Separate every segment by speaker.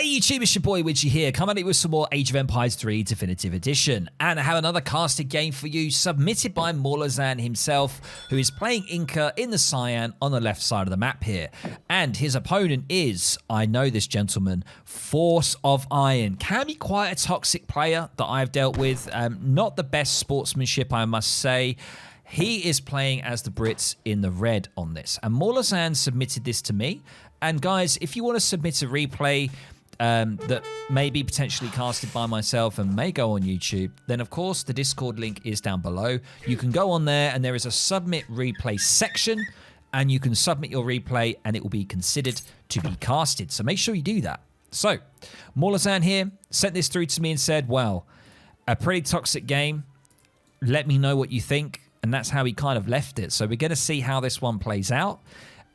Speaker 1: Hey YouTube, it's your boy Widgie here, coming at you with some more Age of Empires 3 Definitive Edition. And I have another casted game for you, submitted by Morlazan himself, who is playing Inca in the Cyan on the left side of the map here. And his opponent is, I know this gentleman, Force of Iron. Can be quite a toxic player that I've dealt with. Not the best sportsmanship, I must say. He is playing as the Brits in the red on this. And Morlazan submitted this to me. And guys, if you want to submit a replay that may be potentially casted by myself and may go on YouTube, then of course the Discord link is down below. You can go on there and there is a submit replay section and you can submit your replay and it will be considered to be casted. So make sure you do that. So Morlazan here sent this through to me and said, well, a pretty toxic game. Let me know what you think. And that's how he kind of left it. So we're going to see how this one plays out.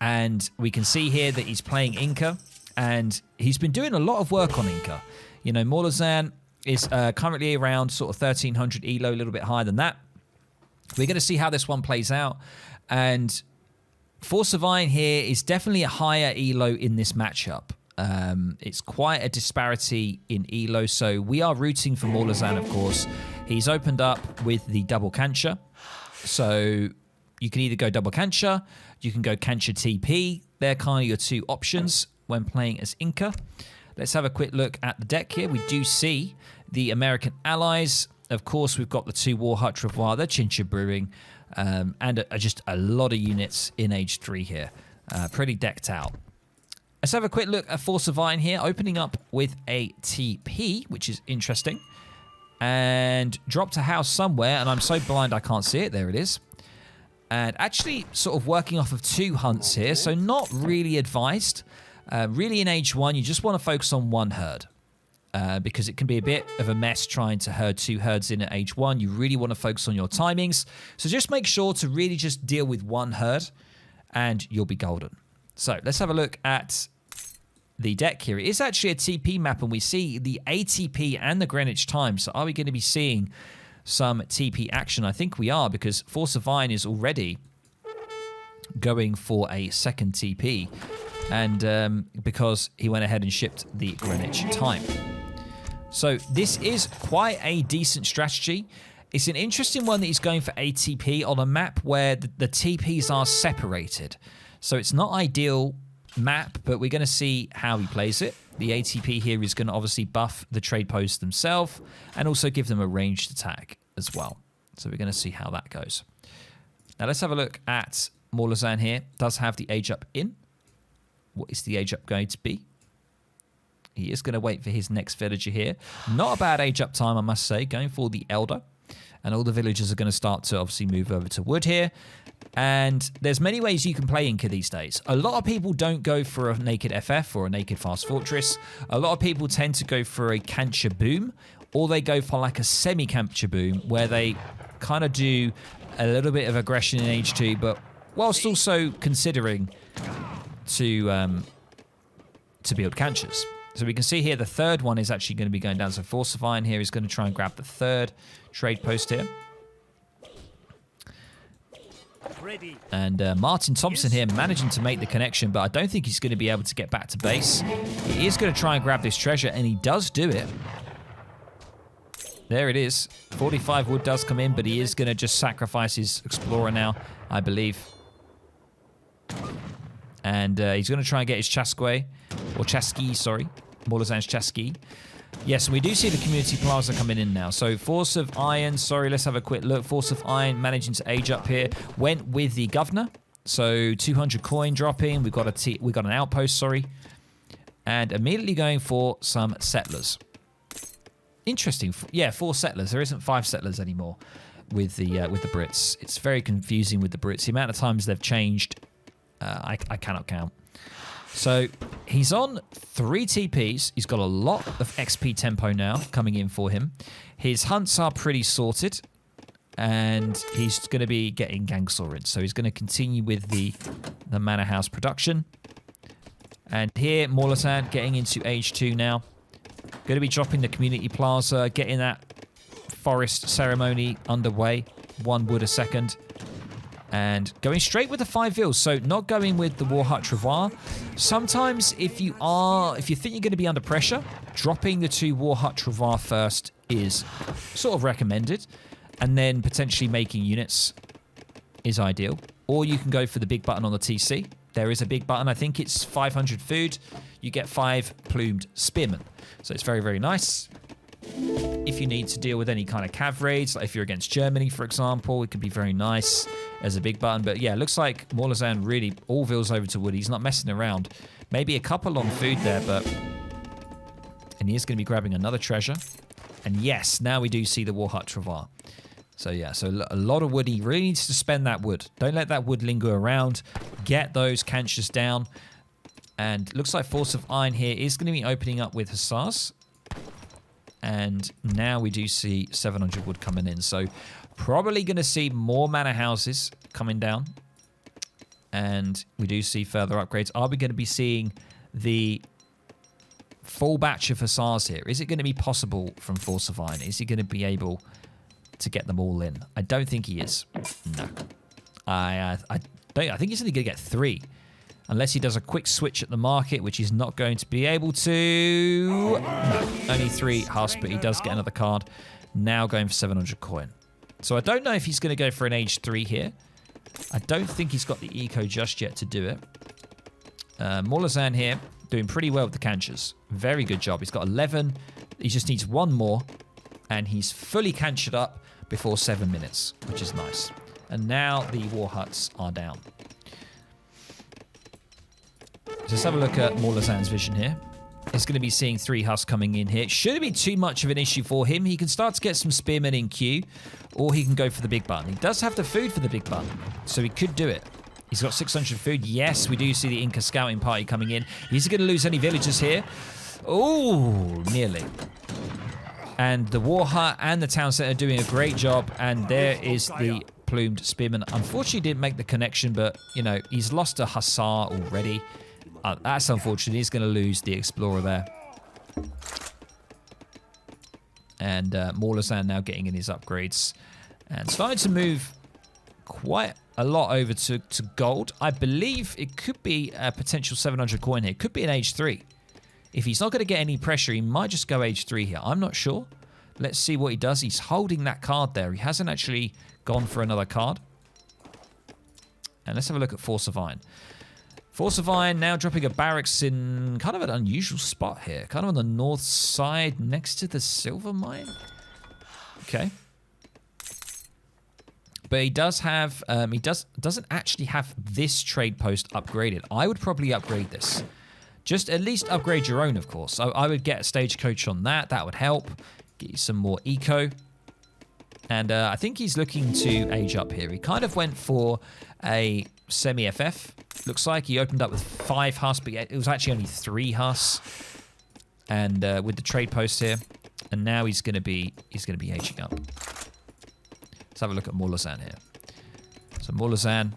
Speaker 1: And we can see here that he's playing Inca. And he's been doing a lot of work on Inca. You know, Morlazan is currently around sort of 1300 elo, a little bit higher than that. We're going to see how this one plays out. And Force of Iron here is definitely a higher elo in this matchup. It's quite a disparity in elo. So we are rooting for Morlazan, of course. He's opened up with the double Kancha. So you can either go double Kancha, you can go Kancha TP. They're kind of your two options when playing as Inca. Let's have a quick look at the deck here. We do see the American allies. Of course, we've got the two War Hut Travois, the Chincha Brewing, and just a lot of units in Age 3 here. Pretty decked out. Let's have a quick look at Force of Iron here, opening up with a TP, which is interesting. And dropped a house somewhere, and I'm so blind I can't see it. There it is. And actually sort of working off of two hunts here, so not really advised. Really in Age 1, you just want to focus on one herd because it can be a bit of a mess trying to herd two herds in at Age 1. You really want to focus on your timings. So just make sure to really just deal with one herd and you'll be golden. So let's have a look at the deck here. It is actually a TP map and we see the ATP and the Greenwich time. So are we going to be seeing some TP action? I think we are because Force of Iron is already going for a second TP. And because he went ahead and shipped the Greenwich time. So this is quite a decent strategy. It's an interesting one that he's going for ATP on a map where the TPs are separated. So it's not ideal map, but we're going to see how he plays it. The ATP here is going to obviously buff the trade posts themselves and also give them a ranged attack as well. So we're going to see how that goes. Now let's have a look at Morlazan here. Does have the age up in. What is the age up going to be? He is going to wait for his next villager here. Not a bad age up time, I must say. Going for the Elder. And all the villagers are going to start to obviously move over to wood here. And there's many ways you can play Inca these days. A lot of people don't go for a naked FF or a naked fast fortress. A lot of people tend to go for a Kancha boom. Or they go for like a semi-Kancha boom where they kind of do a little bit of aggression in Age 2. But whilst also considering to build Kanchas. So we can see here the third one is actually going to be going down. So Force of Iron here is going to try and grab the third trade post here. And Martin Thompson here managing to make the connection, but I don't think he's going to be able to get back to base. He is going to try and grab this treasure, and he does do it. There it is. 45 wood does come in, but he is going to just sacrifice his Explorer now, I believe. And he's going to try and get his Chasque, or Chasqui, sorry. Morlazan's Chasqui. Yes, and we do see the Community Plaza coming in now. So Force of Iron, sorry, let's have a quick look. Force of Iron managing to age up here. Went with the Governor. So 200 coin dropping. We've got an outpost, sorry. And immediately going for some settlers. Interesting. Yeah, 4 settlers. There isn't 5 settlers anymore with the Brits. It's very confusing with the Brits. The amount of times they've changed, I cannot count. So he's on 3 TPs. He's got a lot of XP tempo now coming in for him. His hunts are pretty sorted. And he's going to be getting Gangsaur in. So he's going to continue with the Manor House production. And here, Morlazan getting into Age 2 now. Going to be dropping the Community Plaza, getting that forest ceremony underway. 1 wood a second. And going straight with the 5 vills, so not going with the War Hut Travail. Sometimes if you think you're going to be under pressure, dropping the 2 War Hut Travail first is sort of recommended, and then potentially making units is ideal. Or you can go for the big button on the TC. There is a big button. I think it's 500 food. You get 5 plumed spearmen. So it's very, very nice. If you need to deal with any kind of cav raids, like if you're against Germany, for example, it could be very nice as a big button. But yeah, it looks like Morlazan really all vills over to Woody. He's not messing around. Maybe a couple on food there, but... And he is going to be grabbing another treasure. And yes, now we do see the War Hut Travail. So yeah, so a lot of wood. He really needs to spend that wood. Don't let that wood linger around. Get those canchers down. And looks like Force of Iron here is going to be opening up with Hussars. And now we do see 700 wood coming in. So probably going to see more manor houses coming down. And we do see further upgrades. Are we going to be seeing the full batch of Hussars here? Is it going to be possible from Force of Iron? Is he going to be able to get them all in? I don't think he is. No. I think he's only going to get 3. Unless he does a quick switch at the market, which he's not going to be able to. No, only 3 husks, but he does get another card. Now going for 700 coin. So I don't know if he's going to go for an age 3 here. I don't think he's got the eco just yet to do it. Morlazan here, doing pretty well with the canchers. Very good job. He's got 11. He just needs 1 more. And he's fully canchered up before 7 minutes, which is nice. And now the war huts are down. So let's have a look at Morlazan's vision here. He's going to be seeing 3 husks coming in here. Shouldn't be too much of an issue for him. He can start to get some spearmen in queue, or he can go for the big button. He does have the food for the big button, so he could do it. He's got 600 food. Yes, we do see the Inca scouting party coming in. Is he going to lose any villagers here? Oh, nearly. And the war hut and the town center are doing a great job, and there is the plumed spearman. Unfortunately, didn't make the connection, but, you know, he's lost a hussar already. That's unfortunate. He's going to lose the explorer there. And Morlazan now getting in his upgrades. And starting to move quite a lot over to gold. I believe it could be a potential 700 coin here. Could be an age 3. If he's not going to get any pressure, he might just go age 3 here. I'm not sure. Let's see what he does. He's holding that card there. He hasn't actually gone for another card. And let's have a look at Force of Iron. Force of Iron now dropping a barracks in kind of an unusual spot here. Kind of on the north side next to the silver mine. Okay. But he does have, doesn't actually have this trade post upgraded. I would probably upgrade this. Just at least upgrade your own, of course. I would get a stagecoach on that. That would help. Get you some more eco. And I think he's looking to age up here. He kind of went for a semi-FF. Looks like he opened up with 5 husks, but it was actually only 3 husks. And with the trade post here. And now he's going to be aging up. Let's have a look at Morlazan here. So Morlazan,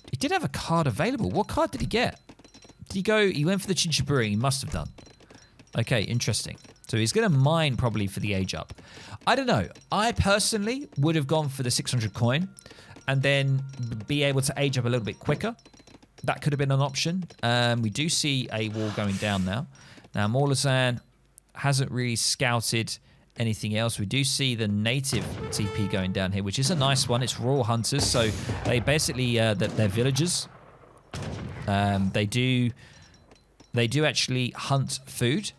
Speaker 1: he did have a card available. What card did he get? Did he go? He went for the Chinchiburi. He must have done. Okay, interesting. So he's going to mine probably for the age up. I don't know. I personally would have gone for the 600 coin and then be able to age up a little bit quicker. That could have been an option. We do see a wall going down now. Now, Morlazan hasn't really scouted anything else. We do see the native TP going down here, which is a nice one. It's Royal Hunters, so they basically, they're villagers. They do actually hunt food,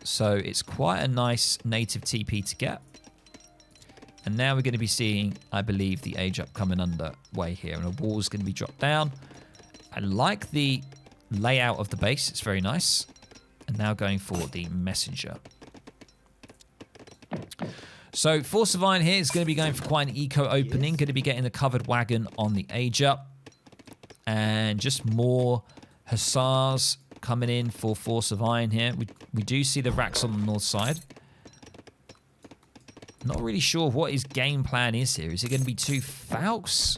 Speaker 1: so it's quite a nice native TP to get. And now we're going to be seeing, I believe, the age up coming underway here, and a wall's going to be dropped down. I like the layout of the base. It's very nice. And now going for the messenger. So Force of Iron here is going to be going for quite an eco opening. Going to be getting the covered wagon on the age up. And just more hussars coming in for Force of Iron here. We do see the racks on the north side. Not really sure what his game plan is here. Is it going to be 2 falcons?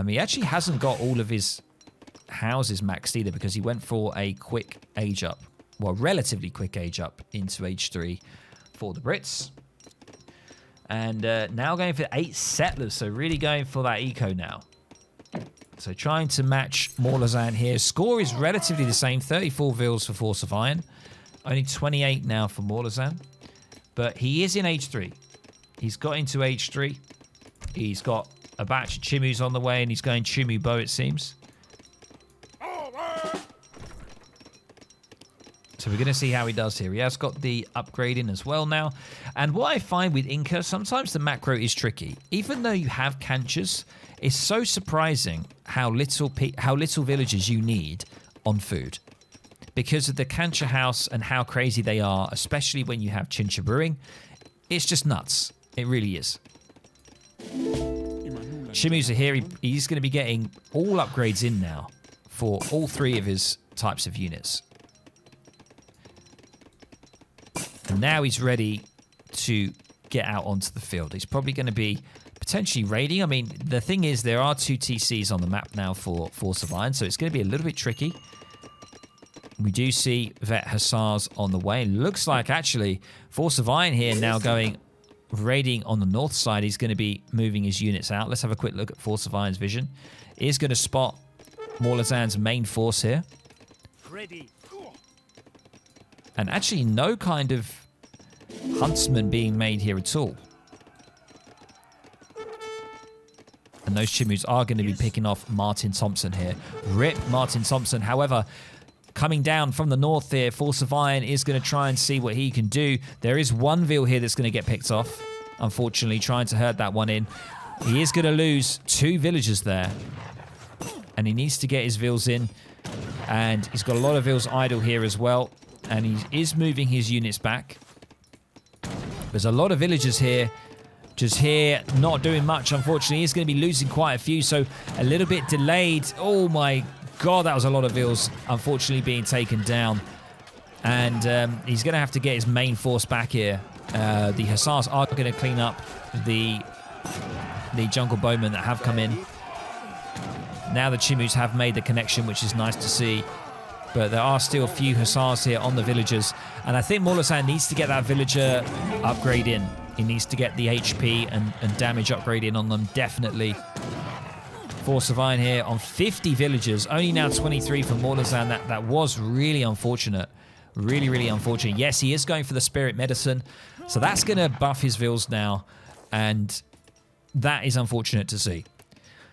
Speaker 1: He actually hasn't got all of his houses maxed either because he went for a quick age up. Well, relatively quick age up into age 3 for the Brits. And now going for 8 settlers, so really going for that eco now. So trying to match Morlazan here. Score is relatively the same, 34 vils for Force of Iron. Only 28 now for Morlazan. But he is in H3. He's got into H3. He's got a batch of Chimus on the way, and he's going Chimu Bow, it seems. So we're going to see how he does here. He has got the upgrade in as well now. And what I find with Inca, sometimes the macro is tricky. Even though you have Kanchas, it's so surprising how little villagers you need on food. Because of the Kancha house and how crazy they are, especially when you have Chincha brewing. It's just nuts. It really is. Chimus are here. He's going to be getting all upgrades in now for all 3 of his types of units. And now he's ready to get out onto the field. He's probably going to be potentially raiding. I mean, the thing is, there are 2 TCs on the map now for Force of Iron, so it's going to be a little bit tricky. We do see Vet Hussars on the way. Looks like, actually, Force of Iron here now going raiding on the north side. He's going to be moving his units out. Let's have a quick look at Force of Iron's vision. He is going to spot Morlazan's main force here.
Speaker 2: Ready.
Speaker 1: And actually no kind of huntsman being made here at all. And those Chimus are going to be picking off Martin Thompson here. Rip Martin Thompson. However, coming down from the north here, Force of Iron is going to try and see what he can do. There is one Vil here that's going to get picked off. Unfortunately, trying to herd that one in. He is going to lose 2 villagers there. And he needs to get his Vils in. And he's got a lot of Vils idle here as well. And he is moving his units back. There's a lot of villagers here. Just here, not doing much, unfortunately. He's going to be losing quite a few, so a little bit delayed. Oh my god, that was a lot of Vils, unfortunately, being taken down. And he's going to have to get his main force back here. The Hussars are going to clean up the jungle bowmen that have come in. Now the Chimus have made the connection, which is nice to see. But there are still a few Hussars here on the villagers. And I think Morlazan needs to get that villager upgrade in. He needs to get the HP and damage upgrade in on them, definitely. Force of Iron here on 50 villagers. Only now 23 for Morlazan. That was really unfortunate. Really, really unfortunate. Yes, he is going for the Spirit Medicine. So that's going to buff his Vils now. And that is unfortunate to see.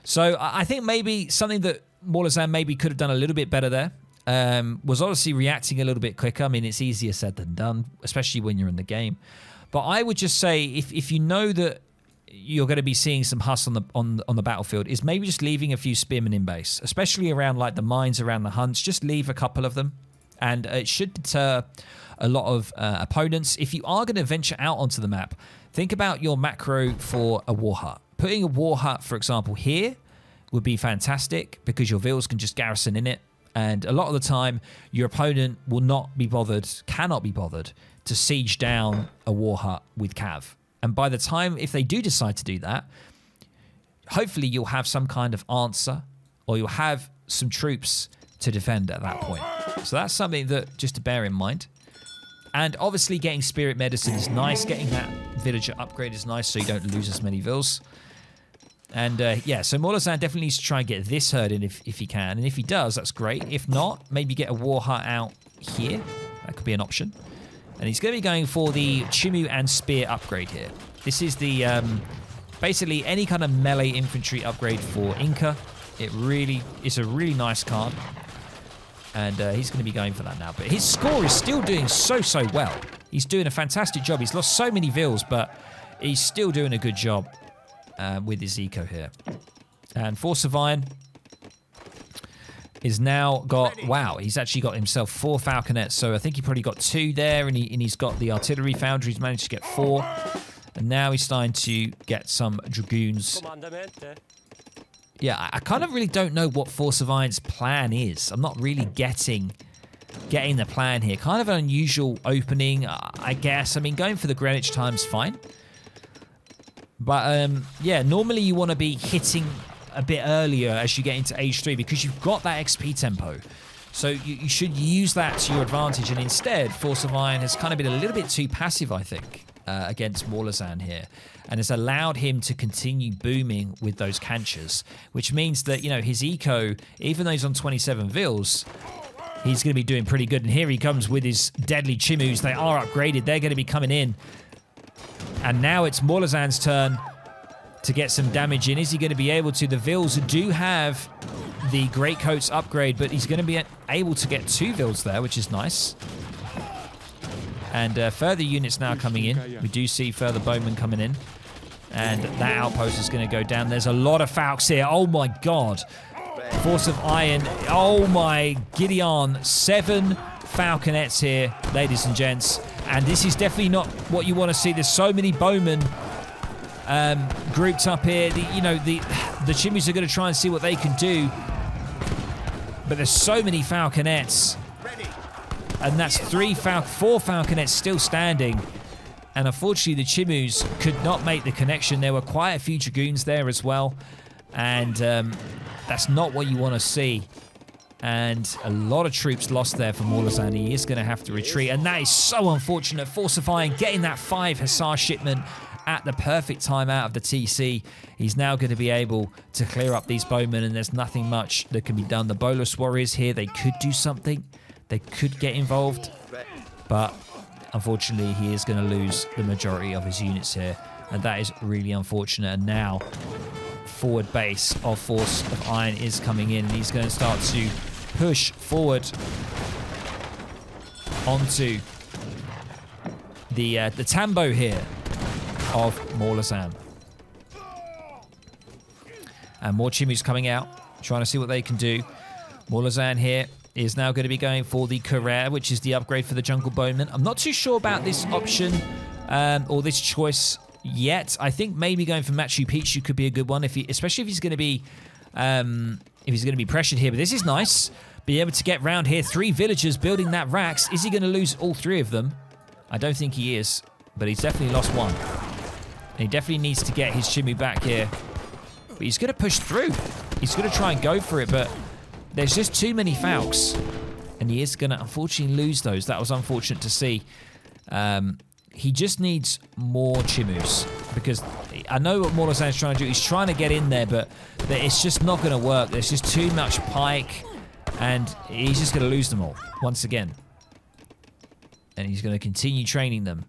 Speaker 1: So I think maybe something that Morlazan maybe could have done a little bit better there. Was obviously reacting a little bit quicker. I mean, it's easier said than done, especially when you're in the game. But I would just say, if you know that you're going to be seeing some Huss on the battlefield, is maybe just leaving a few spearmen in base, especially around like the mines, around the hunts. Just leave a couple of them, and it should deter a lot of opponents. If you are going to venture out onto the map, think about your macro for a war hut. Putting a war hut, for example, here would be fantastic because your Vils can just garrison in it. And a lot of the time, your opponent will not be bothered, cannot be bothered, to siege down a war hut with cav. And by the time, if they do decide to do that, hopefully you'll have some kind of answer, or you'll have some troops to defend at that point. So that's something that just to bear in mind. And obviously getting Spirit Medicine is nice. Getting that villager upgrade is nice so you don't lose as many Vils. And yeah, so Morlazan definitely needs to try and get this herd in if he can. And if he does, that's great. If not, maybe get a war hut out here. That could be an option. And he's going to be going for the Chimu and Spear upgrade here. This is the basically any kind of melee infantry upgrade for Inca. It's a really nice card. And he's going to be going for that now. But his score is still doing so well. He's doing a fantastic job. He's lost so many Vils, but he's still doing a good job. With his eco here. And Force of Iron is now got, wow, he's actually got himself 4 falconets. So I think he probably got 2 there, and he's got the artillery foundry. He's managed to get 4. And now he's starting to get some dragoons. Yeah, I kind of really don't know what Force of Iron's plan is. I'm not really getting the plan here. Kind of an unusual opening, I guess. I mean, going for the Greenwich time's fine. But, yeah, normally you want to be hitting a bit earlier as you get into Age 3 because you've got that XP tempo. So you should use that to your advantage. And instead, Force of Iron has kind of been a little bit too passive, I think. against Morlazan here. And has allowed him to continue booming with those canchers, which means that, you know, his eco, even though he's on 27 vils, he's going to be doing pretty good. And here he comes with his deadly Chimus. They are upgraded. They're going to be coming in. And now it's Morlazan's turn to get some damage in. Is he going to be able to? The vils do have the Greatcoats upgrade, but he's going to be able to get 2 vils there, which is nice. And further units now coming in. We do see further bowmen coming in. And that outpost is going to go down. There's a lot of Falcs here. Oh my god. Force of Iron. Oh my Gideon. 7 falconets here, ladies and gents. And this is definitely not what you want to see. There's so many bowmen grouped up here. The Chimus are going to try and see what they can do. But there's so many falconets. And that's 4 falconets still standing. And unfortunately, the Chimus could not make the connection. There were quite a few Dragoons there as well. And that's not what you want to see. And a lot of troops lost there for Morlazan. He is going to have to retreat. And that is so unfortunate. Force of Iron getting that 5 Hussar shipment at the perfect time out of the TC. He's now going to be able to clear up these bowmen. And there's nothing much that can be done. The Bolus Warriors here, they could do something. They could get involved. But unfortunately, he is going to lose the majority of his units here. And that is really unfortunate. And now, forward base of Force of Iron is coming in. And he's going to start to push forward onto the Tambo here of Morlazan. And more Chimus coming out, trying to see what they can do. Morlazan here is now going to be going for the Carrere, which is the upgrade for the Jungle Bowman. I'm not too sure about this option or this choice yet. I think maybe going for Machu Picchu could be a good one, especially if he's going to be pressured here. But this is nice. Be able to get round here. 3 villagers building that Rax. Is he going to lose all 3 of them? I don't think he is, but he's definitely lost 1. And he definitely needs to get his Chimu back here. But he's going to push through. He's going to try and go for it, but there's just too many Falcs. And he is going to unfortunately lose those. That was unfortunate to see. He just needs more Chimus. Because I know what Morlazan's trying to do. He's trying to get in there, but it's just not going to work. There's just too much pike. And he's just going to lose them all once again. And he's going to continue training them.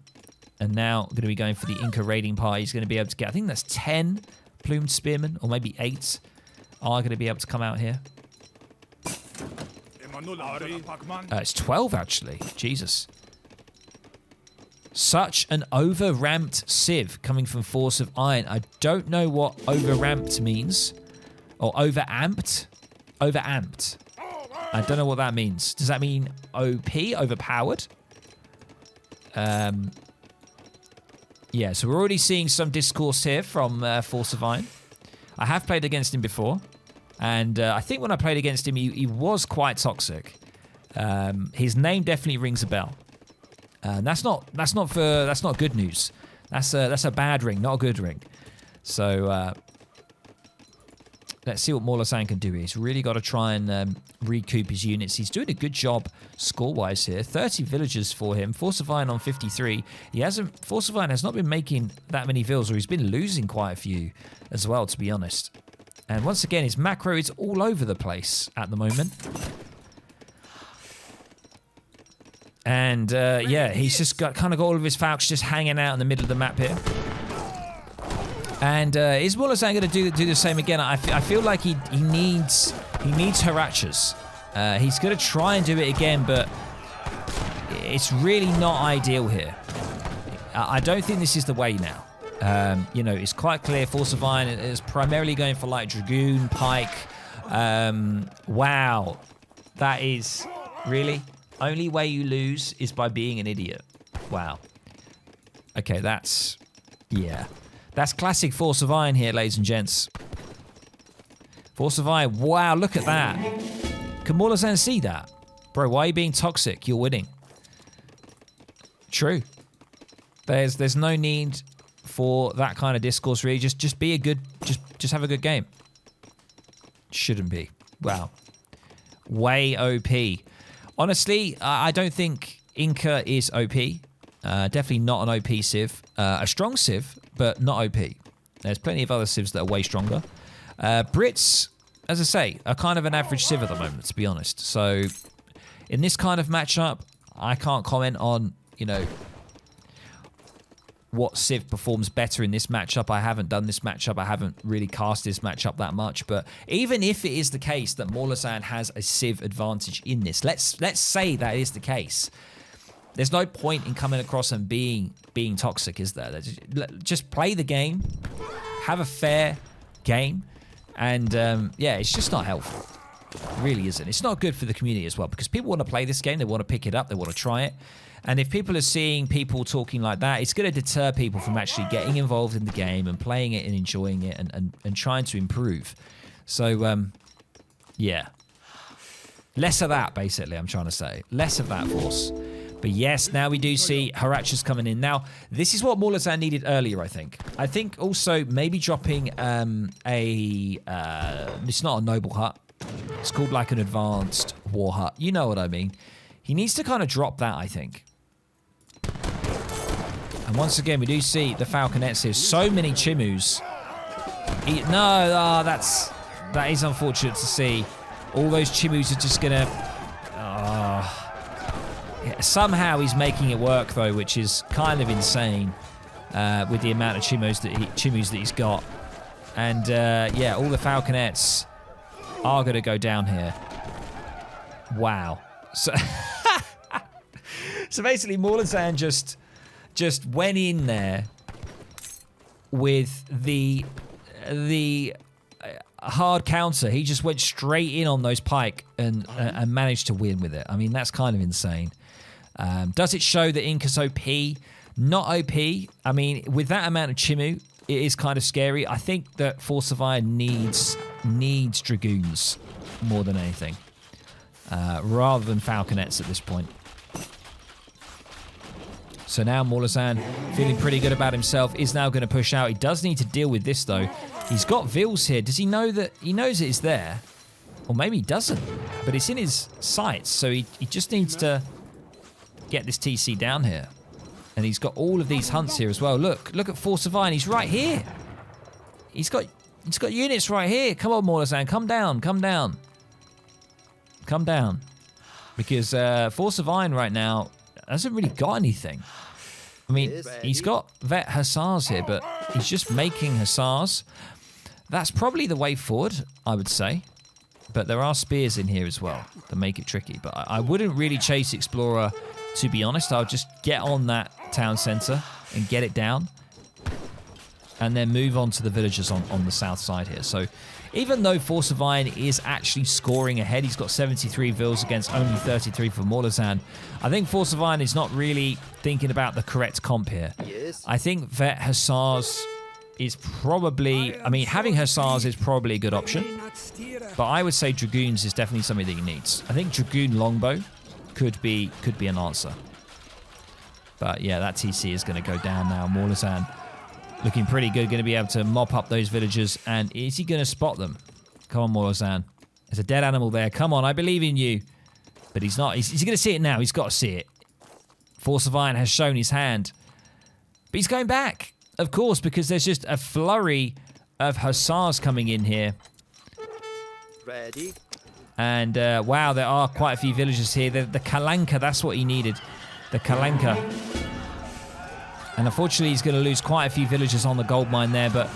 Speaker 1: And now going to be going for the Inca raiding party. He's going to be able to get, I think that's 10 plumed spearmen, or maybe 8 are going to be able to come out here. It's 12 actually. Jesus. Such an over-ramped Civ coming from Force of Iron. I don't know what over-ramped means. Or over-amped? Over-amped. I don't know what that means. Does that mean OP? Overpowered? Yeah, so we're already seeing some discourse here from Force of Iron. I have played against him before. And I think when I played against him, he was quite toxic. His name definitely rings a bell. That's not good news. That's a bad ring, not a good ring. So let's see what Morlazan can do. He's really got to try and recoup his units. He's doing a good job score-wise here. 30 villagers for him. Force of Iron on 53. Force of Iron has not been making that many vills, or he's been losing quite a few as well, to be honest. And once again, his macro is all over the place at the moment. And yeah, he's just kind of got all of his Falcons just hanging out in the middle of the map here. And is Morlazan going to do the same again? I feel like he needs Harachas. He's going to try and do it again, but it's really not ideal here. I don't think this is the way now. You know, it's quite clear Force of Iron is primarily going for like Dragoon, Pike. Wow. That is really... Only way you lose is by being an idiot. Wow. Okay, that's... Yeah. That's classic Force of Iron here, ladies and gents. Force of Iron. Wow, look at that. Can Morlazan see that? Bro, why are you being toxic? You're winning. True. There's no need for that kind of discourse, really. Just be a good... Just have a good game. Shouldn't be. Wow. Way OP. Honestly, I don't think Inca is OP. Definitely not an OP civ. A strong civ, but not OP. There's plenty of other civs that are way stronger. Brits, as I say, are kind of an average civ at the moment, to be honest. So in this kind of matchup, I can't comment on, you know, what civ performs better in this matchup. I haven't done this matchup. I haven't really cast this matchup that much. But even if it is the case that Morlazan has a civ advantage in this, let's say that is the case. There's no point in coming across and being toxic, is there? Just play the game, have a fair game, and yeah, it's just not helpful. It really isn't. It's not good for the community as well, because people want to play this game, they want to pick it up, they want to try it. And if people are seeing people talking like that, it's going to deter people from actually getting involved in the game and playing it and enjoying it and trying to improve. So, yeah. Less of that, basically, I'm trying to say. Less of that, Force. But yes, now we do see Harachas coming in. Now, this is what Morlazan needed earlier, I think. I think also maybe dropping it's not a noble hut. It's called like an advanced war hut. You know what I mean. He needs to kind of drop that, I think. And once again, we do see the falconets here. So many Chimus. That is unfortunate to see. All those Chimus are just going to... somehow he's making it work, though, which is kind of insane with the amount of Chimus that he's got. And, yeah, all the falconets are going to go down here. Wow. So, so basically, Morlazan just went in there with the hard counter. He just went straight in on those pike and managed to win with it. I mean, that's kind of insane. Does it show that Inca's OP? Not OP. I mean, with that amount of Chimu, it is kind of scary. I think that Force of Iron needs Dragoons more than anything. Rather than falconets at this point. So now Morlazan, feeling pretty good about himself, is now going to push out. He does need to deal with this, though. He's got Vils here. Does he know that? He knows it is there. Or maybe he doesn't. But it's in his sights, so he just needs to get this TC down here. And he's got all of these hunts here as well. Look at Force of Iron. He's right here. He's got units right here. Come on, Morlazan. Come down. Come down. Come down. Because Force of Iron right now hasn't really got anything. I mean, he's got vet hussars here, but he's just making hussars. That's probably the way forward, I would say. But there are spears in here as well that make it tricky. But I wouldn't really chase Explorer, to be honest. I would just get on that town centre and get it down. And then move on to the villagers on the south side here. So even though Force of Iron is actually scoring ahead, he's got 73 Vils against only 33 for Morlazan. I think Force of Iron is not really thinking about the correct comp here. Yes. I think Vet Hussars is probably... I mean, having Hussars is probably a good option. But I would say Dragoons is definitely something that he needs. I think Dragoon Longbow could be an answer. But yeah, that TC is going to go down now. Morlazan looking pretty good, going to be able to mop up those villagers. And is he going to spot them? Come on, Morlazan. There's a dead animal there. Come on, I believe in you. But he's not. Is he going to see it now? He's got to see it. Force of Iron has shown his hand. But he's going back, of course, because there's just a flurry of hussars coming in here.
Speaker 2: Ready.
Speaker 1: And, wow, there are quite a few villagers here. The Kalanka, that's what he needed. The Kalanka. And unfortunately, he's going to lose quite a few villagers on the gold mine there, but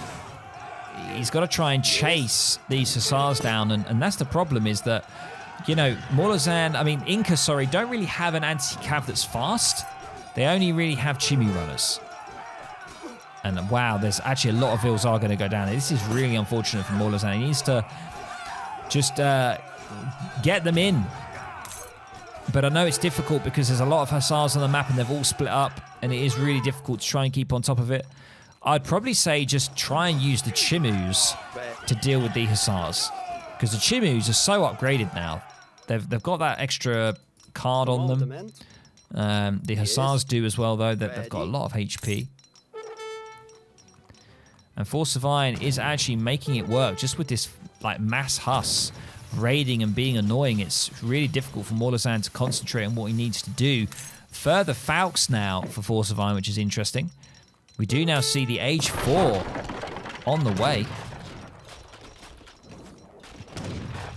Speaker 1: he's got to try and chase these hussars down. And that's the problem, is that, you know, Morlazan, I mean, Inca, sorry, don't really have an anti-cav that's fast. They only really have Chimu runners. And wow, there's actually a lot of Vils are going to go down. This is really unfortunate for Morlazan. He needs to just get them in. But I know it's difficult because there's a lot of hussars on the map and they've all split up, and it is really difficult to try and keep on top of it. I'd probably say just try and use the Chimus to deal with the hussars, because the Chimus are so upgraded now. They've got that extra card on them. The hussars do as well, though. They've got a lot of HP. And Force of Iron is actually making it work just with this like mass huss raiding and being annoying. It's really difficult for Morlazan to concentrate on what he needs to do. further Falcons now for Force of Iron, which is interesting. We do now see the Age 4 on the way.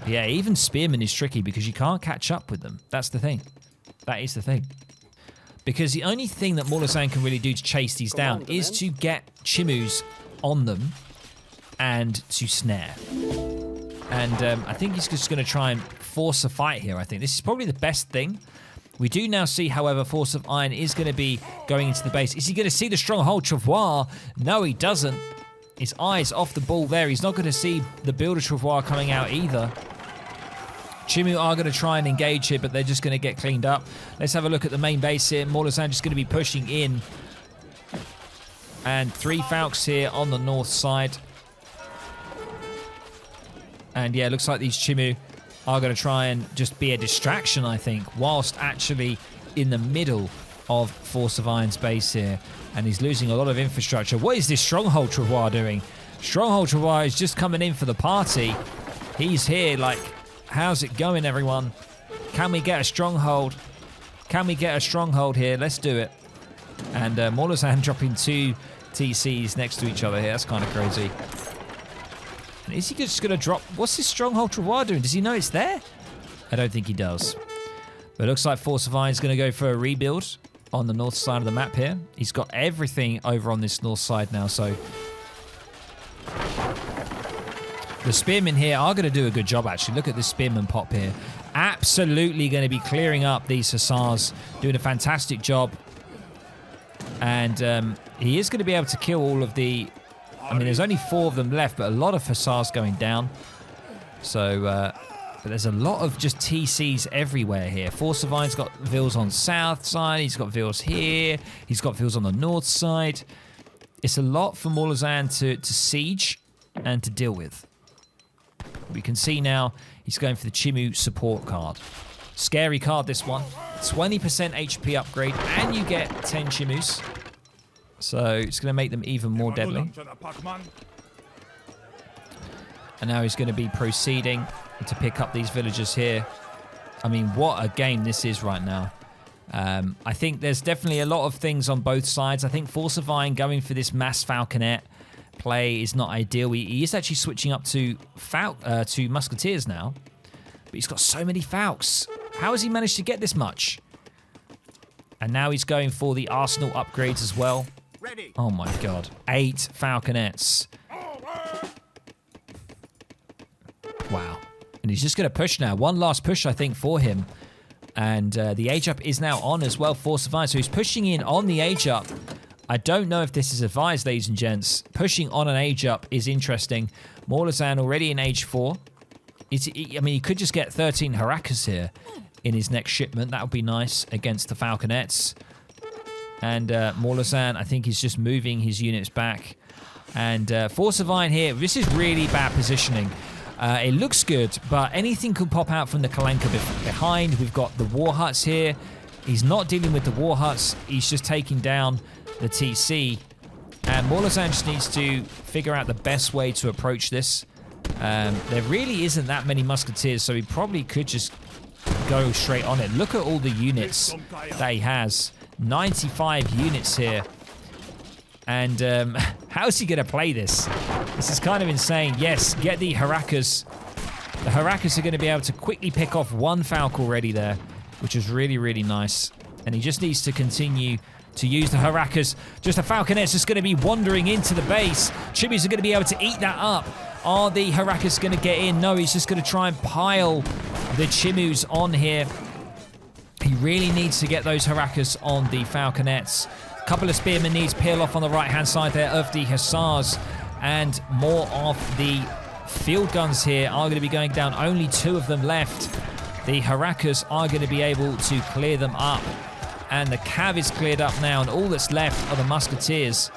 Speaker 1: Yeah, even Spearman is tricky because you can't catch up with them. That's the thing. That is the thing. Because the only thing that Morlazan can really do to chase these down is to get Chimus on them and to snare. And I think he's just going to try and force a fight here, I think. This is probably the best thing. We do now see, however, Force of Iron is going to be going into the base. Is he going to see the Stronghold Travois? No, he doesn't. His eyes off the ball there. He's not going to see the Builder Travois coming out either. Chimu are going to try and engage here, but they're just going to get cleaned up. Let's have a look at the main base here. Morlazan just going to be pushing in. And 3 Falcons here on the north side. And yeah, it looks like these Chimu are going to try and just be a distraction, I think, whilst actually in the middle of Force of Iron's base here. And he's losing a lot of infrastructure. What is this Stronghold Travois doing? Stronghold Travois is just coming in for the party. He's here like... How's it going, everyone? Can we get a stronghold? Can we get a stronghold here? Let's do it. And Morlazan dropping 2 TCs next to each other here. That's kind of crazy. And is he just going to drop... What's this Stronghold Travois doing? Does he know it's there? I don't think he does. But it looks like Force of Iron is going to go for a rebuild on the north side of the map here. He's got everything over on this north side now, so... The Spearmen here are going to do a good job, actually. Look at this Spearman pop here. Absolutely going to be clearing up these Hussars. Doing a fantastic job. And he is going to be able to kill all of the... I mean, there's only 4 of them left, but a lot of Hussars going down. So, but there's a lot of just TCs everywhere here. Force of Iron's got Vils on south side. He's got Vils here. He's got Vils on the north side. It's a lot for Morlazan to siege and to deal with. We can see now he's going for the Chimu support card. Scary card, this one. 20% HP upgrade, and you get 10 Chimus. So it's going to make them even more deadly. And now he's going to be proceeding to pick up these villagers here. I mean, what a game this is right now. I think there's definitely a lot of things on both sides. I think Force of Iron going for this mass falconet play is not ideal. He is actually switching up to musketeers now, but he's got so many Falcons. How has he managed to get this much? And now he's going for the arsenal upgrades as well.
Speaker 2: Ready.
Speaker 1: Oh my god, 8 falconets. Wow. And he's just going to push now. One last push, I think, for him. And the age up is now on as well, Force of Iron. So he's pushing in on the age up. I don't know if this is advised, ladies and gents. Pushing on an age up is interesting. Morlazan already in age 4. I mean, he could just get 13 Harakas here in his next shipment. That would be nice against the falconets. And Morlazan, I think he's just moving his units back. And Force of Iron here, this is really bad positioning. It looks good, but anything could pop out from the Kalenka behind. We've got the war huts here. He's not dealing with the war huts. He's just taking down the TC. And Morlazan just needs to figure out the best way to approach this. There really isn't that many musketeers, so he probably could just go straight on it. Look at all the units that he has. 95 units here. And how is he going to play this? This is kind of insane. Yes, get the Harakas. The Harakas are going to be able to quickly pick off 1 Falcon already there, which is really, really nice. And he just needs to continue to use the Harakas. Just a falconet's just going to be wandering into the base. Chimus are going to be able to eat that up. Are the Harakas going to get in? No, he's just going to try and pile the Chimus on here. He really needs to get those Harakas on the falconets. A couple of spearmen needs peel off on the right-hand side there of the Hussars. And more of the field guns here are going to be going down. Only 2 of them left. The Harakas are going to be able to clear them up. And the cav is cleared up now, and all that's left are the musketeers.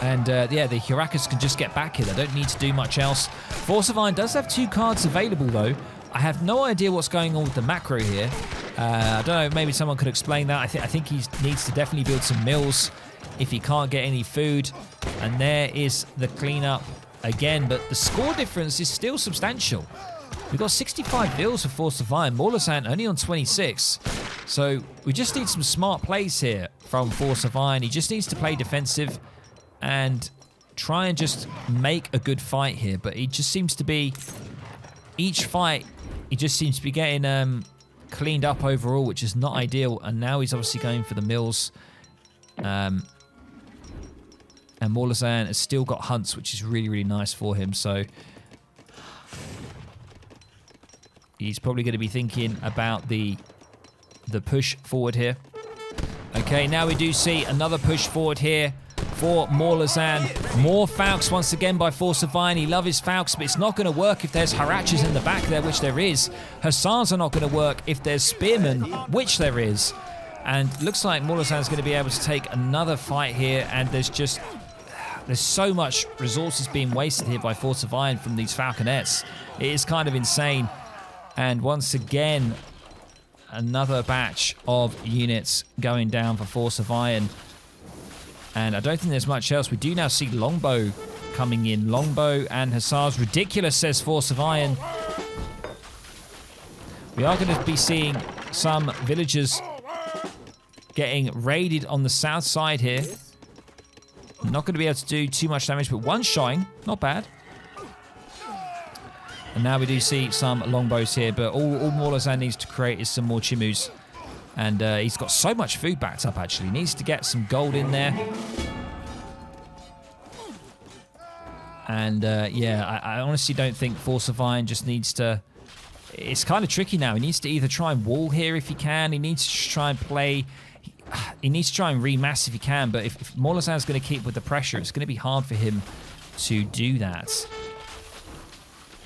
Speaker 1: And yeah, the Harakas can just get back here. They don't need to do much else. Force of Iron does have 2 cards available, though. I have no idea what's going on with the macro here. I don't know, maybe someone could explain that. I think he needs to definitely build some mills if he can't get any food. And there is the cleanup again, but the score difference is still substantial. We've got 65 bills for Force of Iron. Morlazan only on 26. So we just need some smart plays here from Force of Iron. He just needs to play defensive and try and just make a good fight here. But he just seems to be, each fight, he just seems to be getting cleaned up overall, which is not ideal. And now he's obviously going for the mills. And Morlazan has still got hunts, which is really, really nice for him. So he's probably going to be thinking about the push forward here. Okay, now we do see another push forward here for Morlazan. More Falcs once again by Force of Iron. He loves his Falcs, but it's not going to work if there's Harachas in the back there, which there is. Hussars are not going to work if there's Spearmen, which there is. And looks like Morlazan's going to be able to take another fight here, and there's so much resources being wasted here by Force of Iron from these falconets. It is kind of insane. And once again, another batch of units going down for Force of Iron. And I don't think there's much else. We do now see Longbow coming in. Longbow and Hussars. Ridiculous, says Force of Iron. We are going to be seeing some villagers getting raided on the south side here. Not going to be able to do too much damage, but one showing. Not bad. And now we do see some longbows here, but all Morlazan needs to create is some more Chimus. And he's got so much food backed up, actually. He needs to get some gold in there. And, yeah, I honestly don't think Force of Iron just needs to... It's kind of tricky now. He needs to either try and wall here if he can. He needs to try and play... He needs to try and remass if he can. But if Morlazan's going to keep with the pressure, it's going to be hard for him to do that.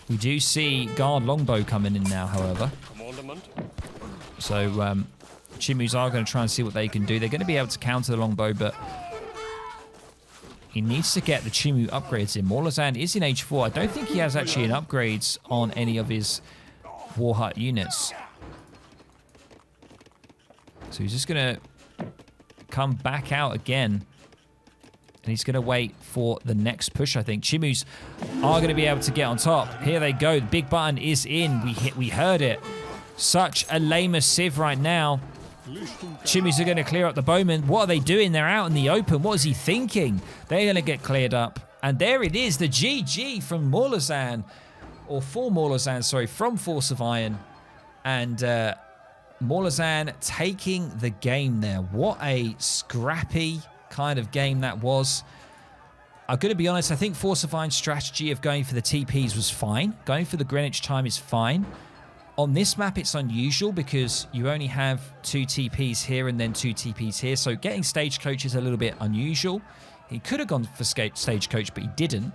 Speaker 1: We do see Guard Longbow coming in now, however. So Chimus are going to try and see what they can do. They're going to be able to counter the Longbow, but he needs to get the Chimu upgrades in. Morlazan is in H4. I don't think he has actually an upgrades on any of his War Hut units. So he's just going to come back out again. And he's going to wait for the next push, I think. Chimus are going to be able to get on top. Here they go. The big button is in. We heard it. Such a lame sieve right now. Chimus are going to clear up the bowmen. What are they doing? They're out in the open. What is he thinking? They're going to get cleared up. And there it is. The GG from Morlazan. Or for Morlazan, sorry. From Force of Iron. And Morlazan taking the game there. What a scrappy kind of game that was. I'm going to be honest, I think Force of Iron's strategy of going for the TPs was fine. Going for the Greenwich time is fine. On this map, it's unusual because you only have 2 TPs here and then 2 TPs here. So getting Stagecoach is a little bit unusual. He could have gone for Stagecoach, but he didn't.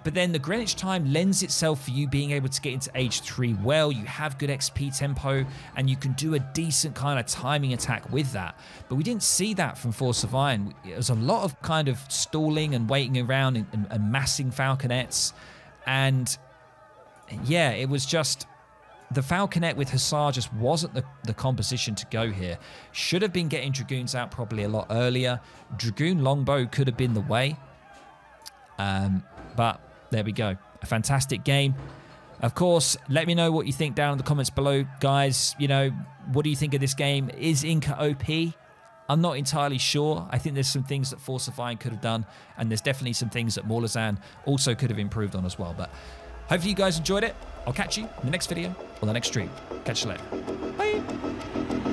Speaker 1: But then the Greenwich time lends itself for you being able to get into H3 well. You have good XP tempo, and you can do a decent kind of timing attack with that. But we didn't see that from Force of Iron. It was a lot of kind of stalling and waiting around and massing falconets. And yeah, it was just... The falconet with Hussar just wasn't the composition to go here. Should have been getting Dragoons out probably a lot earlier. Dragoon Longbow could have been the way. But there we go. A fantastic game. Of course, let me know what you think down in the comments below, guys. You know, what do you think of this game? Is Inca OP? I'm not entirely sure. I think there's some things that Force of Iron could have done, and there's definitely some things that Morlazan also could have improved on as well. But hopefully you guys enjoyed it. I'll catch you in the next video or the next stream. Catch you later. Bye.